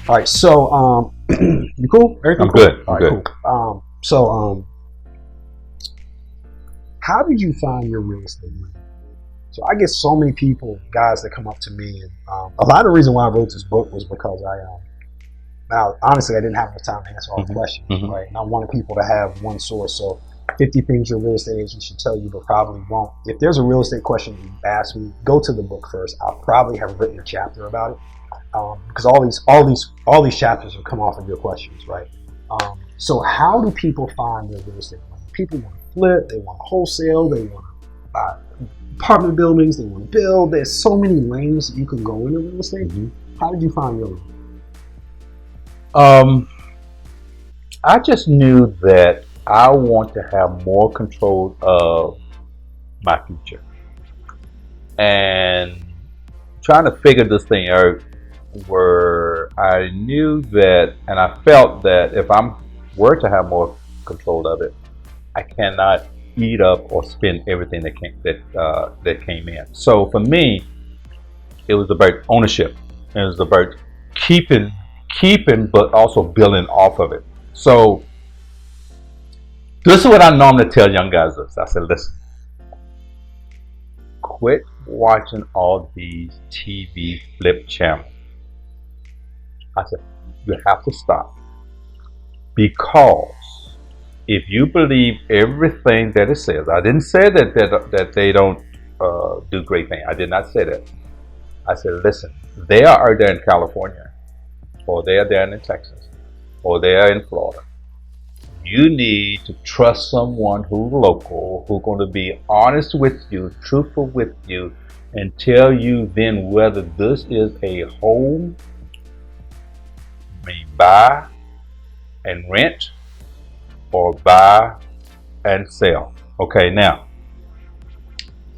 All right, so you cool? Everything I'm cool? good. All I'm right, good. cool. How did you find your real estate money? So I get so many people, guys that come up to me, and a lot of the reason why I wrote this book was because now honestly I didn't have enough time to answer all the questions, right? And I wanted people to have one source. So 50 things your real estate agent should tell you, but probably won't. If there's a real estate question you ask me, go to the book first. I'll probably have written a chapter about it. Because all these chapters will come off of your questions, right? So how do people find their real estate money? People want to flip, they want to wholesale, they want to buy apartment buildings, they want to build. There's so many lanes that you can go into real estate. How did you find your lane? I just knew that I want to have more control of my future, and trying to figure this thing out, where I knew that, and I felt that if I were to have more control of it, I cannot eat up or spend everything that came in. So for me, it was about ownership. It was about keeping, but also building off of it. So this is what I normally tell young guys. I said, listen, quit watching all these TV flip channels. I said, you have to stop, because if you believe everything that it says, I didn't say that they don't do great things. I did not say that. I said, listen, they are out there in California, or they are there in Texas, or they are in Florida. You need to trust someone who's local, who's going to be honest with you, truthful with you, and tell you then whether this is a home buy and rent, or buy and sell. Okay, now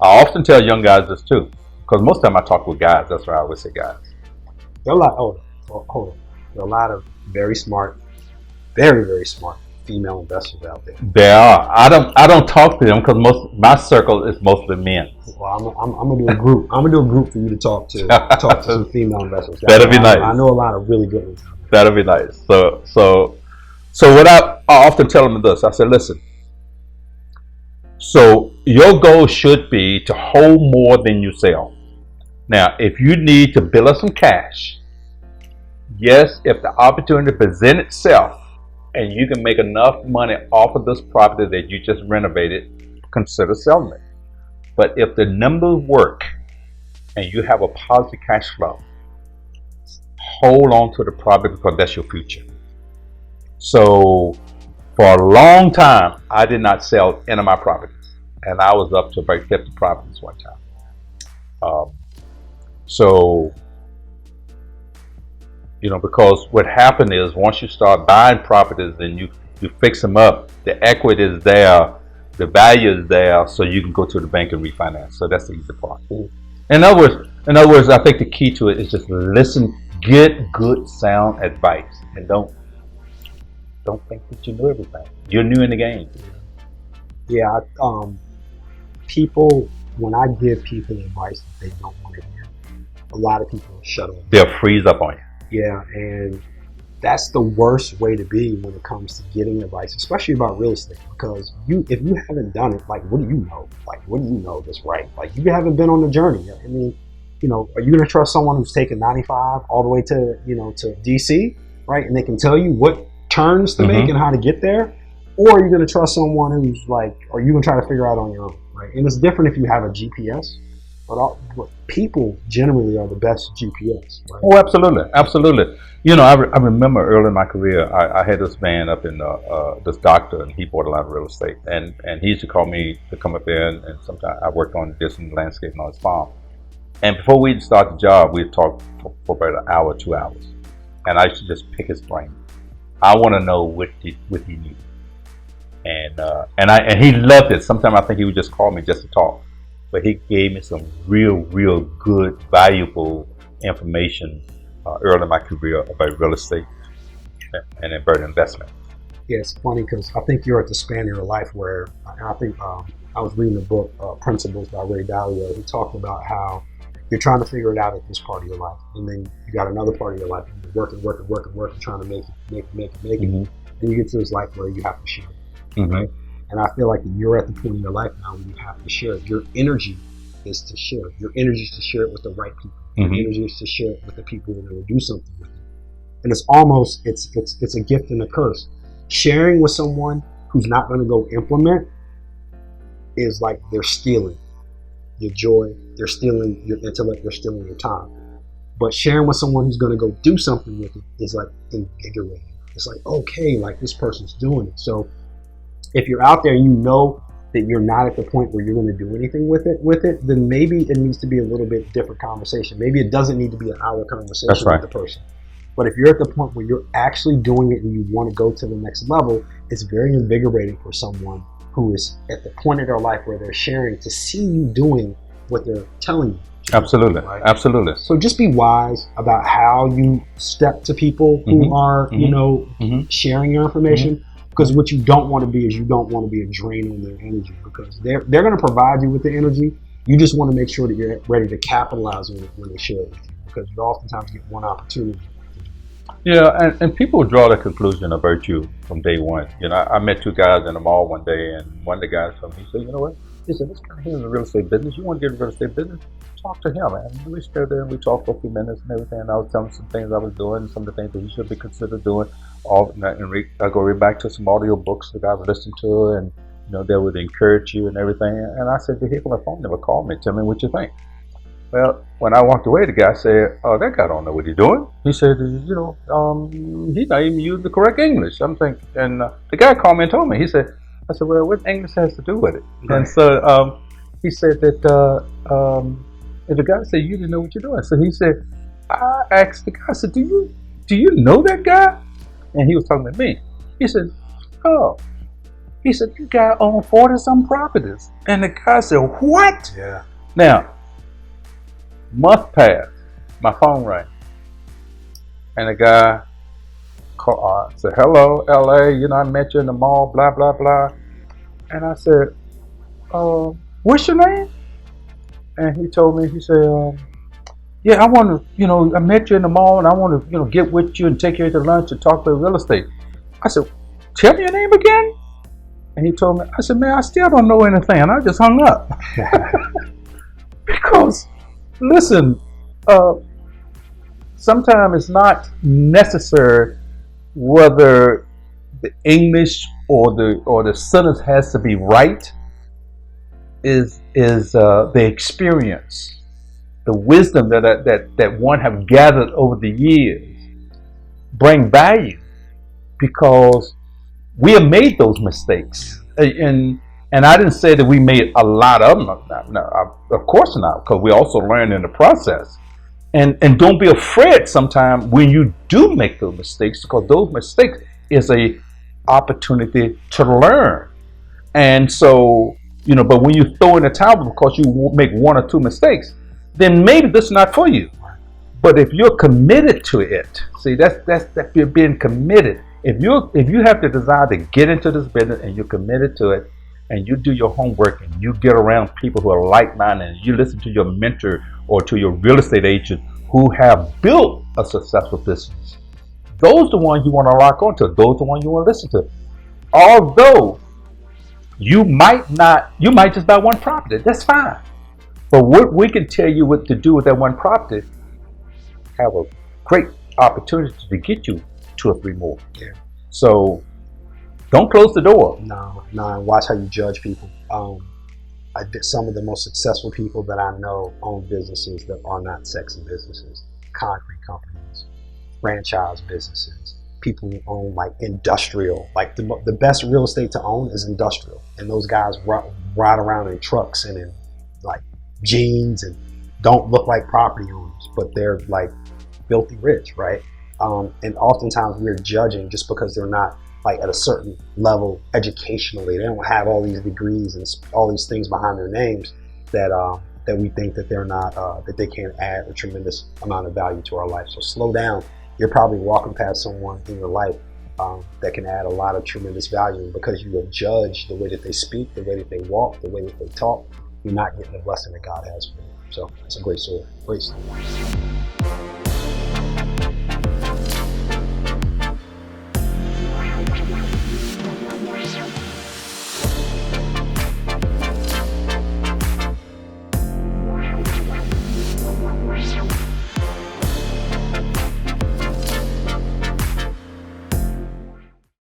I often tell young guys this too, because most of the time I talk with guys. That's why I always say guys. There are a lot. Hold on. There are a lot of very smart, very smart female investors out there. There are. I don't talk to them because my circle is mostly men. Well, I'm gonna do a group. I'm gonna do a group for you to talk to some female investors. That'd be nice. I know a lot of really good ones. That'll be nice. So what I often tell them is this. I said, listen, so your goal should be to hold more than you sell. Now, if you need to build up some cash, yes, if the opportunity presents itself and you can make enough money off of this property that you just renovated, consider selling it. But if the numbers work and you have a positive cash flow, hold on to the property, because that's your future. So for a long time, I did not sell any of my properties, and I was up to about 50 properties one time. So, because what happened is, once you start buying properties and you fix them up, the equity is there, the value is there, so you can go to the bank and refinance. So that's the easy part. In other words, I think the key to it is just listen, get good sound advice, and don't think that you know everything. You're new in the game. Yeah, people, when I give people advice that they don't want to hear, a lot of people shut them. They'll freeze up on you. Yeah, and that's the worst way to be when it comes to getting advice, especially about real estate. Because if you haven't done it, like, what do you know? Like, what do you know that's right? Like, you haven't been on the journey. I mean, are you going to trust someone who's taken 95 all the way to, to DC, right? And they can tell you what turns to make and how to get there? Or are you going to trust someone who's like, are you going to try to figure out on your own, right? And it's different if you have a GPS, but people generally are the best GPS, right? Oh, absolutely. I remember early in my career, I had this man up in this doctor, and he bought a lot of real estate, and he used to call me to come up there, and sometimes I worked on distant landscaping on his farm. And before we'd start the job, we'd talk for about an hour, 2 hours, and I used to just pick his brain. I want to know what he knew, and he loved it. Sometimes I think he would just call me just to talk, but he gave me some real good, valuable information early in my career about real estate and about investment. Yeah, it's funny because I think you're at the span of your life where I think I was reading the book Principles by Ray Dalio. He talked about how you're trying to figure it out at this part of your life, and then you got another part of your life, and you're working, trying to make it. Mm-hmm. Then you get to this life where you have to share, Mm-hmm. right? And I feel like you're at the point in your life now where you have to share. Your energy is to share. Your energy is to share it with the right people. Your Mm-hmm. energy is to share it with the people who are going to do something with it. And it's almost it's a gift and a curse. Sharing with someone who's not going to go implement is like they're stealing your joy, they're stealing your intellect, they're stealing your time. But sharing with someone who's going to go do something with it is like invigorating. It's like, okay, like this person's doing it. So if you're out there and you know that you're not at the point where you're going to do anything with it, then maybe it needs to be a little bit different conversation. Maybe it doesn't need to be an hour conversation That's right. with the person. But if you're at the point where you're actually doing it and you want to go to the next level, it's very invigorating for someone who is at the point of their life where they're sharing to see you doing what they're telling you. Absolutely. Right? Absolutely. So just be wise about how you step to people who Mm-hmm. are, Mm-hmm. sharing your information. Because what you don't want to be is you don't want to be a drain on their energy, because they're going to provide you with the energy. You just want to make sure that you're ready to capitalize on it when they share it with you, because you oftentimes get one opportunity. Yeah, and people draw the conclusion of virtue from day one. I met two guys in the mall one day, and one of the guys told me, he said, you know what? He said, this guy here in the real estate business, you want to get in the real estate business? Talk to him. And we stood there and we talked for a few minutes and everything, and I was telling him some things I was doing, some of the things that he should be considered doing. I go right back to some audio books that I've listened to, and they would encourage you and everything. And I said, the people on the phone never called me. Tell me what you think. Well, when I walked away, the guy said, "Oh, that guy don't know what he's doing." He said, he's not even using the correct English. I'm thinking, and the guy called me and told me. He said, "I said, well, what English has to do with it?" Right. And so he said that and the guy said, "You didn't know what you're doing." So he said, I asked the guy, I said, "Do you know that guy?" And he was talking to me. He said, "Oh." He said, "You guy own 40-some properties." And the guy said, "What?" Yeah. Now, month passed, my phone rang, and the guy said, "Hello, LA, I met you in the mall, blah, blah, blah." And I said, "What's your name?" And he told me, he said, "Yeah, I want to, I met you in the mall, and I want to, get with you and take you to lunch and talk about real estate." I said, "Tell me your name again." And he told me, I said, "Man, I still don't know anything." And I just hung up. Because, listen, sometimes it's not necessary whether the English or the sentence has to be right. Is the experience, the wisdom that one have gathered over the years bring value, because we have made those mistakes, and I didn't say that we made a lot of them. No, of course not, because we also learn in the process. And don't be afraid sometimes when you do make those mistakes, because those mistakes is a opportunity to learn. And so, but when you throw in the towel because you make one or two mistakes, then maybe this is not for you. But if you're committed to it, see, that's you're being committed. If you have the desire to get into this business and you're committed to it, and you do your homework and you get around people who are like-minded, and you listen to your mentor or to your real estate agent who have built a successful business, those are the ones you want to lock onto. Those are the ones you want to listen to. Although you might just buy one property, that's fine. But what we can tell you what to do with that one property have a great opportunity to get you 2 or 3 more. Yeah. So don't close the door. No. Watch how you judge people. Some of the most successful people that I know own businesses that are not sexy businesses, concrete companies, franchise businesses, people who own like industrial. Like the best real estate to own is industrial, and those guys ride around in trucks and in like jeans and don't look like property owners, but they're like filthy rich, right? And oftentimes we're judging just because they're not like at a certain level educationally. They don't have all these degrees and all these things behind their names that we think that they're not that they can't add a tremendous amount of value to our life. So slow down. You're probably walking past someone in your life that can add a lot of tremendous value, and because you have judged the way that they speak, the way that they walk, the way that they talk, you're not getting the blessing that God has for you. So it's a great story. Great story.